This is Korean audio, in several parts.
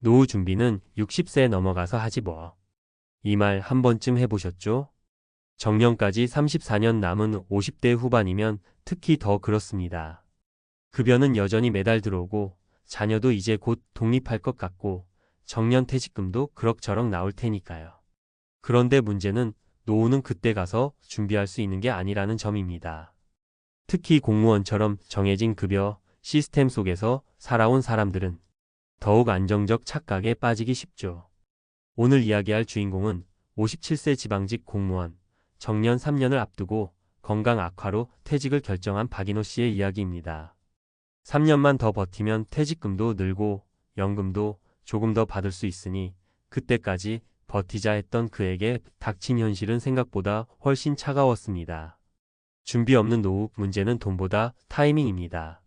노후 준비는 60세 넘어가서 하지 뭐. 이 말 한 번쯤 해보셨죠? 정년까지 34년 남은 50대 후반이면 특히 더 그렇습니다. 급여는 여전히 매달 들어오고 자녀도 이제 곧 독립할 것 같고 정년 퇴직금도 그럭저럭 나올 테니까요. 그런데 문제는 노후는 그때 가서 준비할 수 있는 게 아니라는 점입니다. 특히 공무원처럼 정해진 급여 시스템 속에서 살아온 사람들은 더욱 안정적 착각에 빠지기 쉽죠. 오늘 이야기할 주인공은 57세 지방직 공무원, 정년 3년을 앞두고 건강 악화로 퇴직을 결정한 박인호 씨의 이야기입니다. 3년만 더 버티면 퇴직금도 늘고 연금도 조금 더 받을 수 있으니 그때까지 버티자 했던 그에게 닥친 현실은 생각보다 훨씬 차가웠습니다. 준비 없는 노후, 문제는 돈보다 타이밍입니다.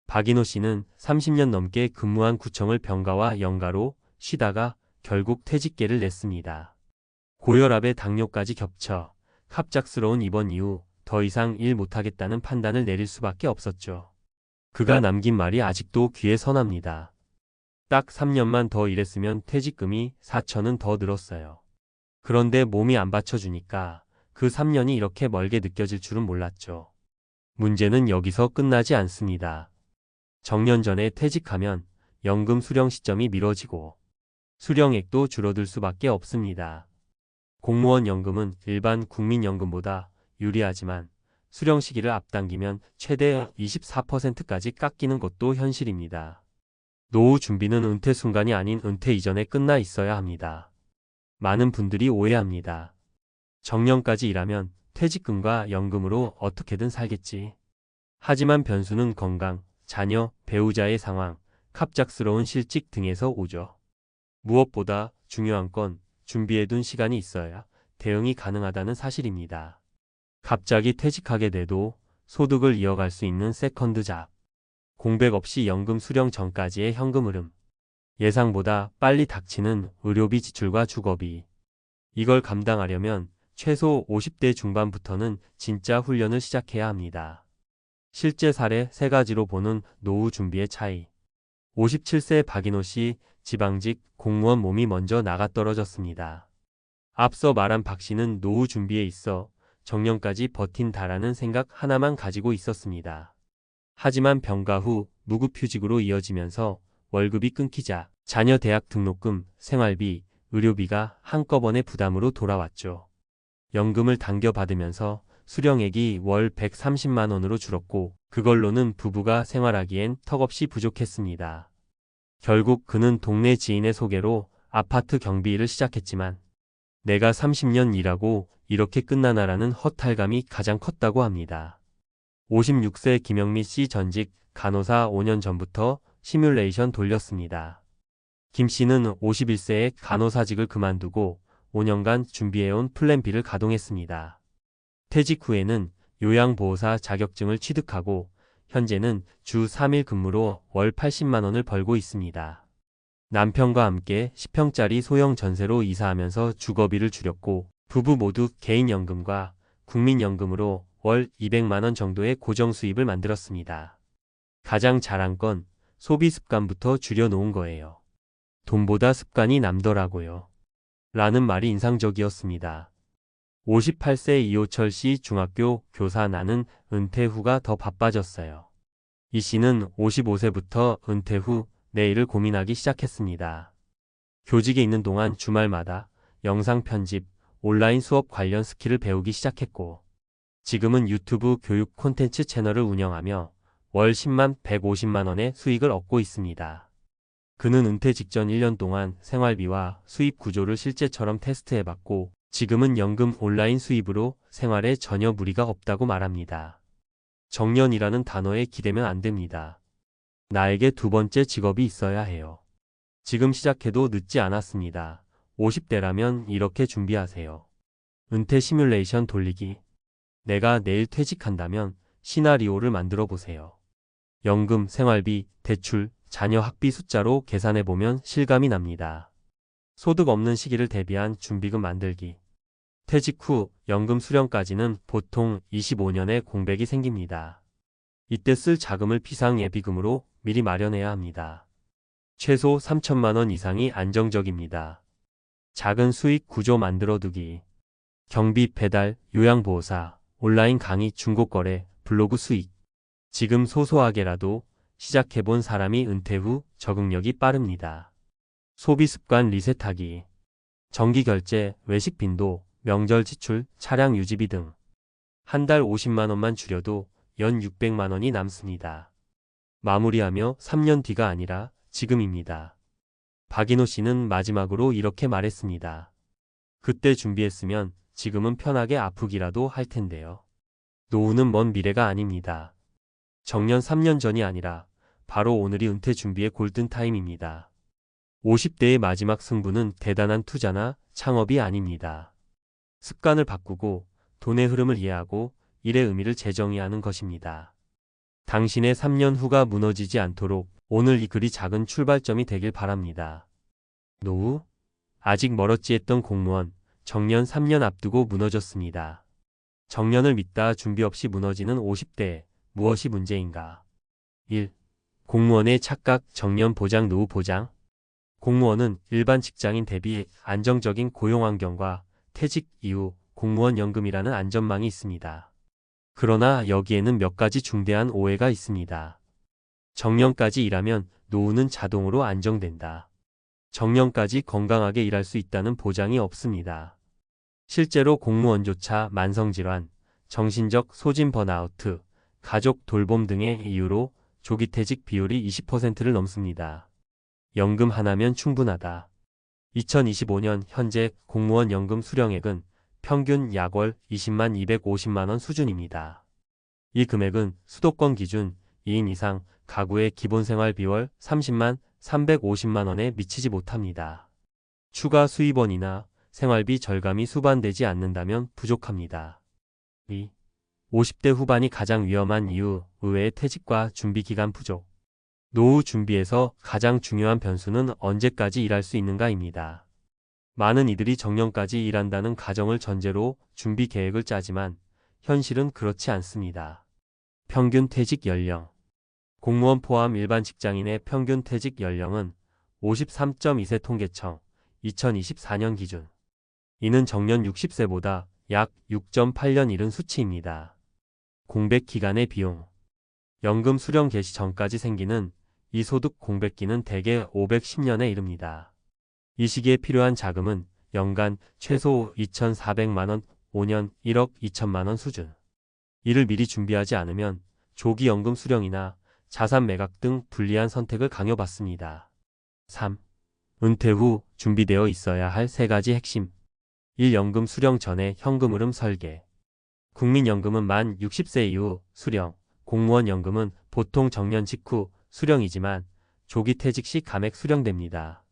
박인호 씨는 30년 넘게 근무한 구청을 병가와 연가로 쉬다가 결국 퇴직계를 냈습니다. 고혈압에 당뇨까지 겹쳐 갑작스러운 입원 이후 더 이상 일 못하겠다는 판단을 내릴 수밖에 없었죠. 그가 남긴 말이 아직도 귀에 선합니다. 딱 3년만 더 일했으면 퇴직금이 4천은 더 늘었어요. 그런데 몸이 안 받쳐주니까 그 3년이 이렇게 멀게 느껴질 줄은 몰랐죠. 문제는 여기서 끝나지 않습니다. 정년 전에 퇴직하면 연금 수령 시점이 미뤄지고 수령액도 줄어들 수밖에 없습니다. 공무원 연금은 일반 국민연금보다 유리하지만 수령 시기를 앞당기면 최대 24%까지 깎이는 것도 현실입니다. 노후 준비는 은퇴 순간이 아닌 은퇴 이전에 끝나 있어야 합니다. 많은 분들이 오해합니다. 정년까지 일하면 퇴직금과 연금으로 어떻게든 살겠지. 하지만 변수는 건강, 자녀, 배우자의 상황, 갑작스러운 실직 등에서 오죠. 무엇보다 중요한 건 준비해둔 시간이 있어야 대응이 가능하다는 사실입니다. 갑자기 퇴직하게 돼도 소득을 이어갈 수 있는 세컨드 잡, 공백 없이 연금 수령 전까지의 현금 흐름, 예상보다 빨리 닥치는 의료비 지출과 주거비. 이걸 감당하려면 최소 50대 중반부터는 진짜 훈련을 시작해야 합니다. 실제 사례 3가지로 보는 노후 준비의 차이. 57세 박인호 씨, 지방직 공무원 몸이 먼저 나가떨어졌습니다. 앞서 말한 박 씨는 노후 준비에 있어 정년까지 버틴다라는 생각 하나만 가지고 있었습니다. 하지만 병가 후 무급휴직으로 이어지면서 월급이 끊기자 자녀 대학 등록금, 생활비, 의료비가 한꺼번에 부담으로 돌아왔죠. 연금을 당겨받으면서 수령액이 월 130만 원으로 줄었고 그걸로는 부부가 생활하기엔 턱없이 부족했습니다. 결국 그는 동네 지인의 소개로 아파트 경비일을 시작했지만 내가 30년 일하고 이렇게 끝나나라는 허탈감이 가장 컸다고 합니다. 56세 김영미 씨 전직 간호사 5년 전부터 시뮬레이션 돌렸습니다. 김 씨는 51세에 간호사직을 그만두고 5년간 준비해온 플랜 B를 가동했습니다. 퇴직 후에는 요양보호사 자격증을 취득하고 현재는 주 3일 근무로 월 80만 원을 벌고 있습니다. 남편과 함께 10평짜리 소형 전세로 이사하면서 주거비를 줄였고 부부 모두 개인연금과 국민연금으로 월 200만 원 정도의 고정 수입을 만들었습니다. 가장 잘한 건 소비 습관부터 줄여놓은 거예요. 돈보다 습관이 남더라고요. 라는 말이 인상적이었습니다. 58세 이호철 씨 중학교 교사 나는 은퇴 후가 더 바빠졌어요. 이 씨는 55세부터 은퇴 후 내일을 고민하기 시작했습니다. 교직에 있는 동안 주말마다 영상 편집, 온라인 수업 관련 스킬을 배우기 시작했고 지금은 유튜브 교육 콘텐츠 채널을 운영하며 월 10만 150만 원의 수익을 얻고 있습니다. 그는 은퇴 직전 1년 동안 생활비와 수입 구조를 실제처럼 테스트해봤고 지금은 연금 온라인 수입으로 생활에 전혀 무리가 없다고 말합니다. 정년이라는 단어에 기대면 안 됩니다. 나에게 두 번째 직업이 있어야 해요. 지금 시작해도 늦지 않았습니다. 50대라면 이렇게 준비하세요. 은퇴 시뮬레이션 돌리기. 내가 내일 퇴직한다면 시나리오를 만들어 보세요. 연금, 생활비, 대출, 자녀 학비 숫자로 계산해보면 실감이 납니다. 소득 없는 시기를 대비한 준비금 만들기. 퇴직 후 연금 수령까지는 보통 25년의 공백이 생깁니다. 이때 쓸 자금을 비상예비금으로 미리 마련해야 합니다. 최소 3천만 원 이상이 안정적입니다. 작은 수익 구조 만들어두기. 경비, 배달, 요양보호사, 온라인 강의, 중고거래, 블로그 수익. 지금 소소하게라도 시작해본 사람이 은퇴 후 적응력이 빠릅니다. 소비 습관 리셋하기. 정기 결제, 외식 빈도, 명절 지출, 차량 유지비 등. 한 달 50만 원만 줄여도 연 600만 원이 남습니다. 마무리하며 3년 뒤가 아니라 지금입니다. 박인호 씨는 마지막으로 이렇게 말했습니다. 그때 준비했으면 지금은 편하게 아프기라도 할 텐데요. 노후는 먼 미래가 아닙니다. 정년 3년 전이 아니라 바로 오늘이 은퇴 준비의 골든타임입니다. 50대의 마지막 승부는 대단한 투자나 창업이 아닙니다. 습관을 바꾸고 돈의 흐름을 이해하고 일의 의미를 재정의하는 것입니다. 당신의 3년 후가 무너지지 않도록 오늘 이 글이 작은 출발점이 되길 바랍니다. 노후? 아직 멀었지 했던 공무원, 정년 3년 앞두고 무너졌습니다. 정년을 믿다 준비 없이 무너지는 50대, 무엇이 문제인가? 1. 공무원의 착각, 정년 보장, 노후 보장. 공무원은 일반 직장인 대비 안정적인 고용환경과 퇴직 이후 공무원 연금이라는 안전망이 있습니다. 그러나 여기에는 몇 가지 중대한 오해가 있습니다. 정년까지 일하면 노후는 자동으로 안정된다. 정년까지 건강하게 일할 수 있다는 보장이 없습니다. 실제로 공무원조차 만성질환, 정신적 소진 번아웃, 가족 돌봄 등의 이유로 조기 퇴직 비율이 20%를 넘습니다. 연금 하나면 충분하다. 2025년 현재 공무원 연금 수령액은 평균 약월 20만 250만 원 수준입니다. 이 금액은 수도권 기준 2인 이상 가구의 기본생활 비월 30만 350만 원에 미치지 못합니다. 추가 수입원이나 생활비 절감이 수반되지 않는다면 부족합니다. 2. 50대 후반이 가장 위험한 이유, 의외의 퇴직과 준비기간 부족. 노후 준비에서 가장 중요한 변수는 언제까지 일할 수 있는가입니다. 많은 이들이 정년까지 일한다는 가정을 전제로 준비 계획을 짜지만 현실은 그렇지 않습니다. 평균 퇴직 연령. 공무원 포함 일반 직장인의 평균 퇴직 연령은 53.2세 통계청 2024년 기준. 이는 정년 60세보다 약 6.8년 이른 수치입니다. 공백 기간의 비용. 연금 수령 개시 전까지 생기는 이 소득 공백기는 대개 510년에 이릅니다. 이 시기에 필요한 자금은 연간 최소 2,400만 원, 5년 1억 2천만 원 수준. 이를 미리 준비하지 않으면 조기 연금 수령이나 자산 매각 등 불리한 선택을 강요받습니다. 3. 은퇴 후 준비되어 있어야 할 3가지 핵심. 1. 연금 수령 전에 현금 흐름 설계. 국민연금은 만 60세 이후 수령, 공무원 연금은 보통 정년 직후 수령이지만 조기 퇴직 시 감액 수령됩니다.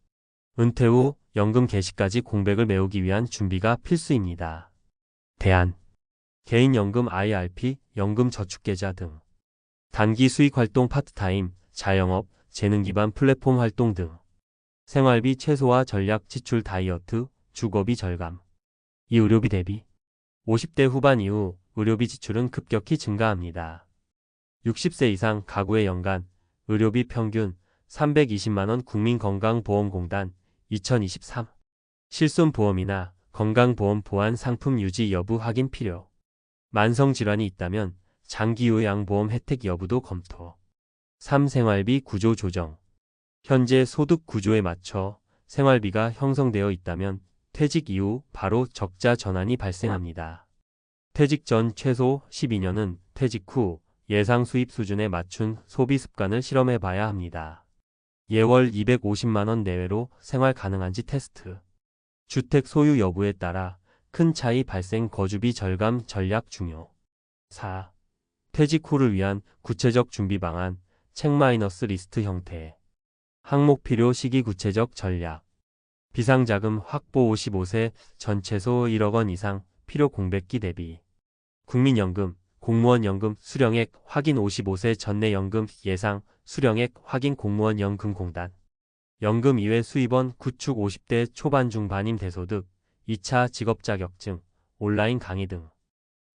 은퇴 후 연금 개시까지 공백을 메우기 위한 준비가 필수입니다. 대안. 개인연금 IRP, 연금저축계좌 등. 단기 수익 활동 파트타임, 자영업, 재능 기반 플랫폼 활동 등. 생활비 최소화 전략 지출 다이어트, 주거비 절감. 이 의료비 대비. 50대 후반 이후 의료비 지출은 급격히 증가합니다. 60세 이상 가구의 연간 의료비 평균 320만 원 국민건강보험공단 2023. 실손보험이나 건강보험 보완 상품 유지 여부 확인 필요. 만성질환이 있다면 장기요양보험 혜택 여부도 검토. 3. 생활비 구조 조정. 현재 소득 구조에 맞춰 생활비가 형성되어 있다면 퇴직 이후 바로 적자 전환이 발생합니다. 퇴직 전 최소 12년은 퇴직 후 예상 수입 수준에 맞춘 소비 습관을 실험해 봐야 합니다. 예월 250만 원 내외로 생활 가능한지 테스트. 주택 소유 여부에 따라 큰 차이 발생 거주비 절감 전략 중요. 4. 퇴직 후를 위한 구체적 준비 방안, 체크 리스트 형태. 항목 필요 시기 구체적 전략. 비상자금 확보 55세 전 최소 1억 원 이상 필요 공백기 대비. 국민연금, 공무원연금 수령액 확인 55세 전내 연금 예상 수령액 확인 공무원연금공단. 연금 이외 수입원 구축 50대 초반 중반임 대소득, 2차 직업자격증, 온라인 강의 등.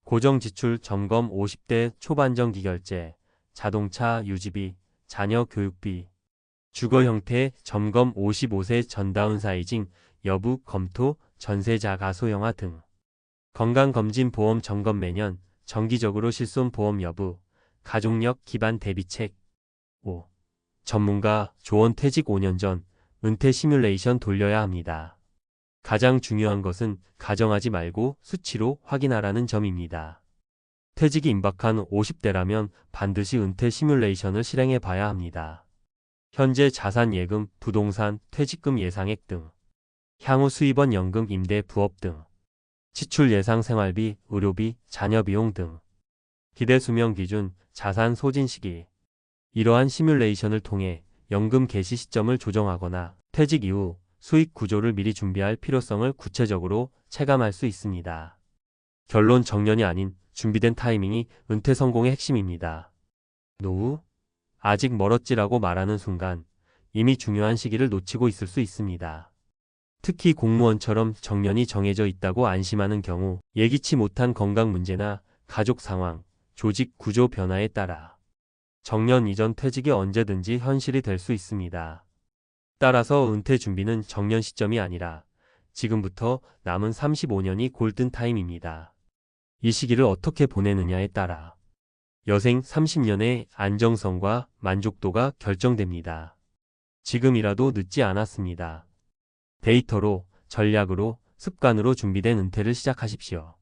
고정지출 점검 50대 초반 정기결제, 자동차 유지비, 자녀 교육비. 주거 형태 점검 55세 전다운사이징 여부 검토 전세자 가소형화 등. 건강검진 보험 점검 매년 정기적으로 실손 보험 여부 가족력 기반 대비책 5. 전문가 조언 퇴직 5년 전 은퇴 시뮬레이션 돌려야 합니다. 가장 중요한 것은 가정하지 말고 수치로 확인하라는 점입니다. 퇴직이 임박한 50대라면 반드시 은퇴 시뮬레이션을 실행해 봐야 합니다. 현재 자산 예금, 부동산, 퇴직금 예상액 등, 향후 수입원 연금, 임대, 부업 등, 지출 예상 생활비, 의료비, 자녀 비용 등, 기대 수명 기준, 자산 소진 시기. 이러한 시뮬레이션을 통해 연금 개시 시점을 조정하거나 퇴직 이후 수익 구조를 미리 준비할 필요성을 구체적으로 체감할 수 있습니다. 결론 정년이 아닌 준비된 타이밍이 은퇴 성공의 핵심입니다. 노후? 아직 멀었지라고 말하는 순간 이미 중요한 시기를 놓치고 있을 수 있습니다. 특히 공무원처럼 정년이 정해져 있다고 안심하는 경우 예기치 못한 건강 문제나 가족 상황, 조직 구조 변화에 따라 정년 이전 퇴직이 언제든지 현실이 될 수 있습니다. 따라서 은퇴 준비는 정년 시점이 아니라 지금부터 남은 35년이 골든타임입니다. 이 시기를 어떻게 보내느냐에 따라 여생 30년의 안정성과 만족도가 결정됩니다. 지금이라도 늦지 않았습니다. 데이터로, 전략으로, 습관으로 준비된 은퇴를 시작하십시오.